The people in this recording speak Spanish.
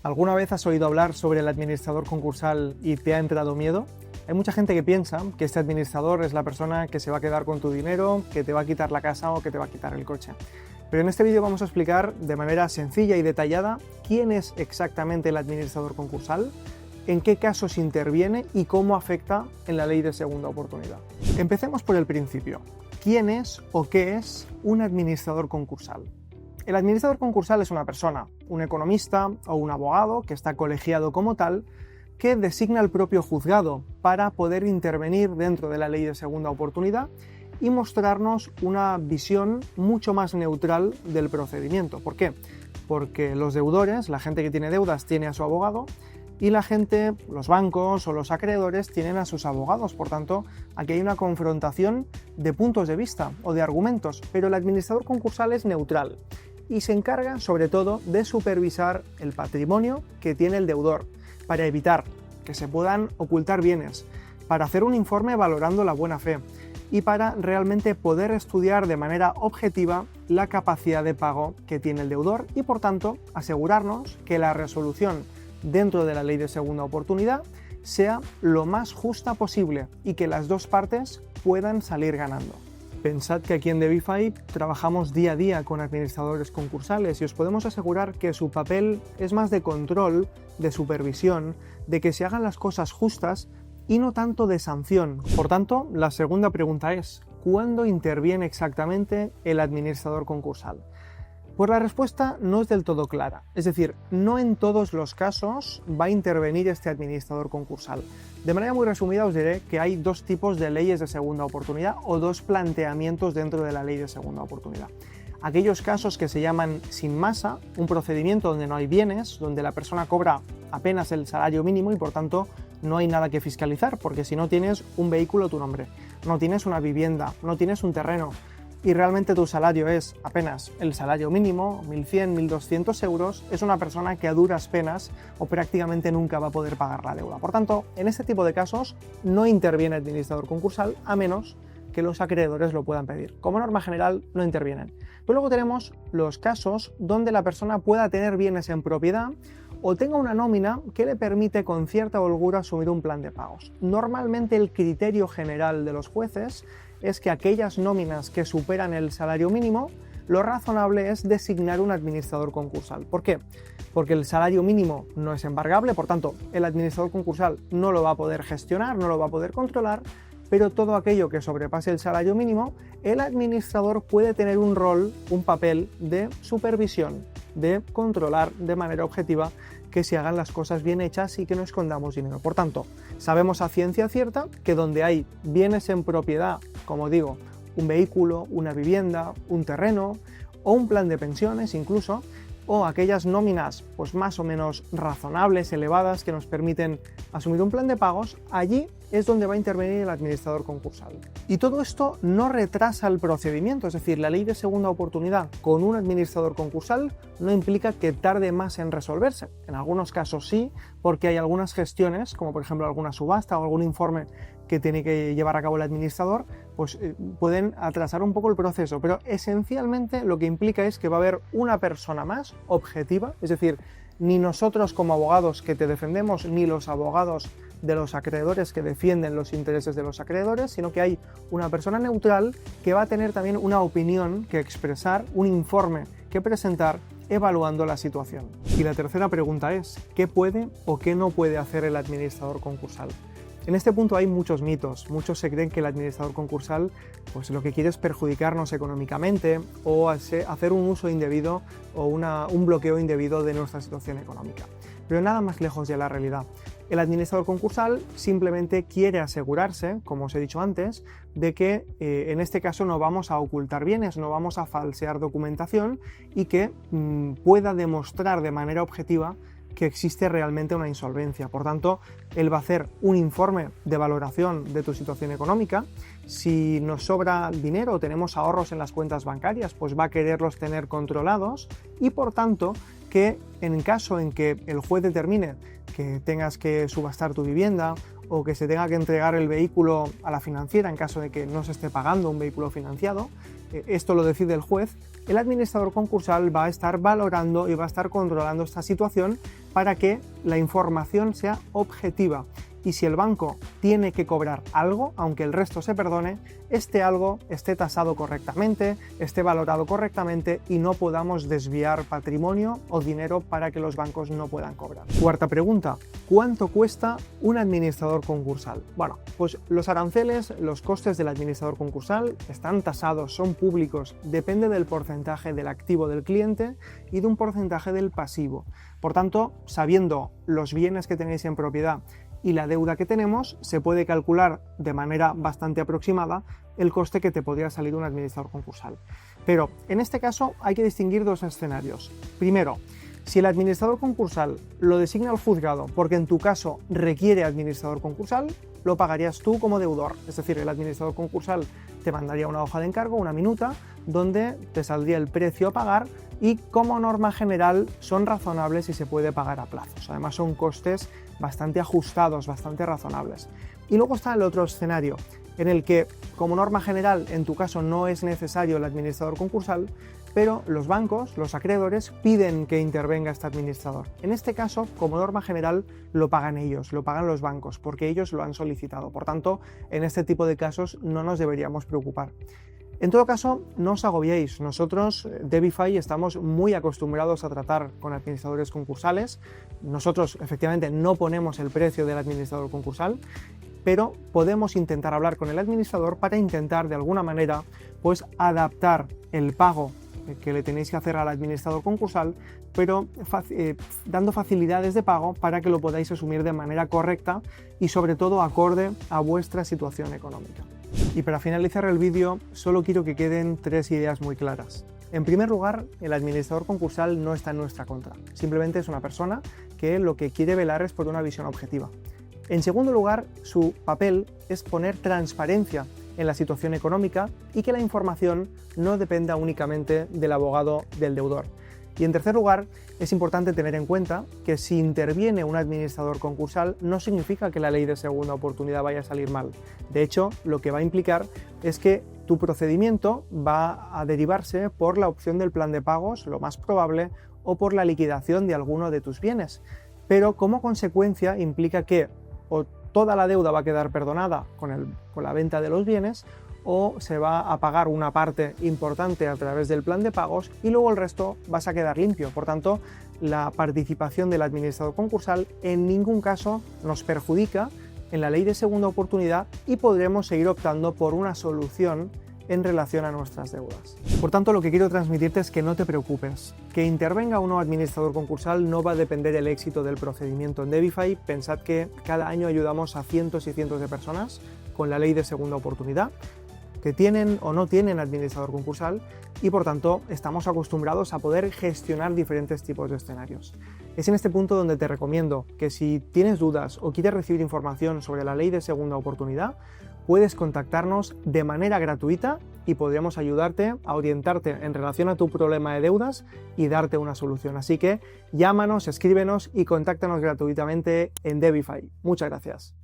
¿Alguna vez has oído hablar sobre el administrador concursal y te ha entrado miedo? Hay mucha gente que piensa que este administrador es la persona que se va a quedar con tu dinero, que te va a quitar la casa o que te va a quitar el coche. Pero en este vídeo vamos a explicar de manera sencilla y detallada quién es exactamente el administrador concursal, en qué casos interviene y cómo afecta en la ley de segunda oportunidad. Empecemos por el principio. ¿Quién es o qué es un administrador concursal? El administrador concursal es una persona, un economista o un abogado que está colegiado como tal, que designa el propio juzgado para poder intervenir dentro de la ley de segunda oportunidad y mostrarnos una visión mucho más neutral del procedimiento. ¿Por qué? Porque los deudores, la gente que tiene deudas, tiene a su abogado y la gente, los bancos o los acreedores tienen a sus abogados. Por tanto, aquí hay una confrontación de puntos de vista o de argumentos, pero el administrador concursal es neutral y se encarga sobre todo de supervisar el patrimonio que tiene el deudor para evitar que se puedan ocultar bienes, para hacer un informe valorando la buena fe y para realmente poder estudiar de manera objetiva la capacidad de pago que tiene el deudor y por tanto asegurarnos que la resolución dentro de la ley de segunda oportunidad sea lo más justa posible y que las dos partes puedan salir ganando. Pensad que aquí en Debify trabajamos día a día con administradores concursales y os podemos asegurar que su papel es más de control, de supervisión, de que se hagan las cosas justas y no tanto de sanción. Por tanto, la segunda pregunta es, ¿cuándo interviene exactamente el administrador concursal? Pues la respuesta no es del todo clara, es decir, no en todos los casos va a intervenir este administrador concursal. De manera muy resumida os diré que hay dos tipos de leyes de segunda oportunidad o dos planteamientos dentro de la ley de segunda oportunidad. Aquellos casos que se llaman sin masa, un procedimiento donde no hay bienes, donde la persona cobra apenas el salario mínimo y por tanto no hay nada que fiscalizar, porque si no tienes un vehículo a tu nombre, no tienes una vivienda, no tienes un terreno, y realmente tu salario es apenas el salario mínimo, 1.100, 1.200 euros, es una persona que a duras penas o prácticamente nunca va a poder pagar la deuda. Por tanto, en este tipo de casos no interviene el administrador concursal a menos que los acreedores lo puedan pedir. Como norma general no intervienen. Pero luego tenemos los casos donde la persona pueda tener bienes en propiedad o tenga una nómina que le permite con cierta holgura asumir un plan de pagos. Normalmente el criterio general de los jueces es que aquellas nóminas que superan el salario mínimo, lo razonable es designar un administrador concursal. ¿Por qué? Porque el salario mínimo no es embargable, por tanto, el administrador concursal no lo va a poder gestionar, no lo va a poder controlar, pero todo aquello que sobrepase el salario mínimo, el administrador puede tener un rol, un papel de supervisión, de controlar de manera objetiva que se hagan las cosas bien hechas y que no escondamos dinero. Por tanto, sabemos a ciencia cierta que donde hay bienes en propiedad, como digo, un vehículo, una vivienda, un terreno o un plan de pensiones incluso, o aquellas nóminas pues más o menos razonables, elevadas, que nos permiten asumir un plan de pagos, allí es donde va a intervenir el administrador concursal. Y todo esto no retrasa el procedimiento, es decir, la ley de segunda oportunidad con un administrador concursal no implica que tarde más en resolverse. En algunos casos sí, porque hay algunas gestiones, como por ejemplo alguna subasta o algún informe que tiene que llevar a cabo el administrador, pues pueden atrasar un poco el proceso, pero esencialmente lo que implica es que va a haber una persona más objetiva, es decir, ni nosotros como abogados que te defendemos, ni los abogados de los acreedores que defienden los intereses de los acreedores, sino que hay una persona neutral que va a tener también una opinión que expresar, un informe que presentar evaluando la situación. Y la tercera pregunta es, ¿qué puede o qué no puede hacer el administrador concursal? En este punto hay muchos mitos. Muchos se creen que el administrador concursal pues lo que quiere es perjudicarnos económicamente o hacer un uso indebido o un bloqueo indebido de nuestra situación económica. Pero nada más lejos de la realidad. El administrador concursal simplemente quiere asegurarse, como os he dicho antes, de que en este caso no vamos a ocultar bienes, no vamos a falsear documentación y que pueda demostrar de manera objetiva que existe realmente una insolvencia. Por tanto, él va a hacer un informe de valoración de tu situación económica. Si nos sobra dinero o tenemos ahorros en las cuentas bancarias, pues va a quererlos tener controlados y por tanto que en caso en que el juez determine que tengas que subastar tu vivienda o que se tenga que entregar el vehículo a la financiera en caso de que no se esté pagando un vehículo financiado, esto lo decide el juez, el administrador concursal va a estar valorando y va a estar controlando esta situación para que la información sea objetiva. Y si el banco tiene que cobrar algo, aunque el resto se perdone, este algo esté tasado correctamente, esté valorado correctamente y no podamos desviar patrimonio o dinero para que los bancos no puedan cobrar. Cuarta pregunta, ¿cuánto cuesta un administrador concursal? Bueno, pues los aranceles, los costes del administrador concursal están tasados, son públicos, depende del porcentaje del activo del cliente y de un porcentaje del pasivo. Por tanto, sabiendo los bienes que tenéis en propiedad y la deuda que tenemos, se puede calcular de manera bastante aproximada el coste que te podría salir un administrador concursal. Pero en este caso hay que distinguir dos escenarios. Primero, si el administrador concursal lo designa el juzgado porque en tu caso requiere administrador concursal, lo pagarías tú como deudor. Es decir, el administrador concursal te mandaría una hoja de encargo, una minuta, donde te saldría el precio a pagar y como norma general son razonables y se puede pagar a plazos. Además son costes bastante ajustados, bastante razonables. Y luego está el otro escenario, en el que como norma general en tu caso no es necesario el administrador concursal, pero los bancos, los acreedores, piden que intervenga este administrador. En este caso, como norma general, lo pagan ellos, lo pagan los bancos, porque ellos lo han solicitado. Por tanto, en este tipo de casos no nos deberíamos preocupar. En todo caso, no os agobiéis. Nosotros, Debify, estamos muy acostumbrados a tratar con administradores concursales. Nosotros, efectivamente, no ponemos el precio del administrador concursal, pero podemos intentar hablar con el administrador para intentar, de alguna manera, pues adaptar el pago que le tenéis que hacer al administrador concursal, pero dando facilidades de pago para que lo podáis asumir de manera correcta y sobre todo acorde a vuestra situación económica. Y para finalizar el vídeo, solo quiero que queden tres ideas muy claras. En primer lugar, el administrador concursal no está en nuestra contra, simplemente es una persona que lo que quiere velar es por una visión objetiva. En segundo lugar, su papel es poner transparencia en la situación económica y que la información no dependa únicamente del abogado del deudor. Y en tercer lugar, es importante tener en cuenta que si interviene un administrador concursal no significa que la ley de segunda oportunidad vaya a salir mal. De hecho, lo que va a implicar es que tu procedimiento va a derivarse por la opción del plan de pagos, lo más probable, o por la liquidación de alguno de tus bienes. Pero como consecuencia implica que o toda la deuda va a quedar perdonada con la venta de los bienes, o se va a pagar una parte importante a través del plan de pagos y luego el resto vas a quedar limpio. Por tanto, la participación del administrador concursal en ningún caso nos perjudica en la ley de segunda oportunidad y podremos seguir optando por una solución en relación a nuestras deudas. Por tanto, lo que quiero transmitirte es que no te preocupes. Que intervenga o no administrador concursal no va a depender el éxito del procedimiento en Debify. Pensad que cada año ayudamos a cientos y cientos de personas con la ley de segunda oportunidad que tienen o no tienen administrador concursal y por tanto estamos acostumbrados a poder gestionar diferentes tipos de escenarios. Es en este punto donde te recomiendo que si tienes dudas o quieres recibir información sobre la ley de segunda oportunidad, puedes contactarnos de manera gratuita y podremos ayudarte a orientarte en relación a tu problema de deudas y darte una solución. Así que llámanos, escríbenos y contáctanos gratuitamente en Debify. Muchas gracias.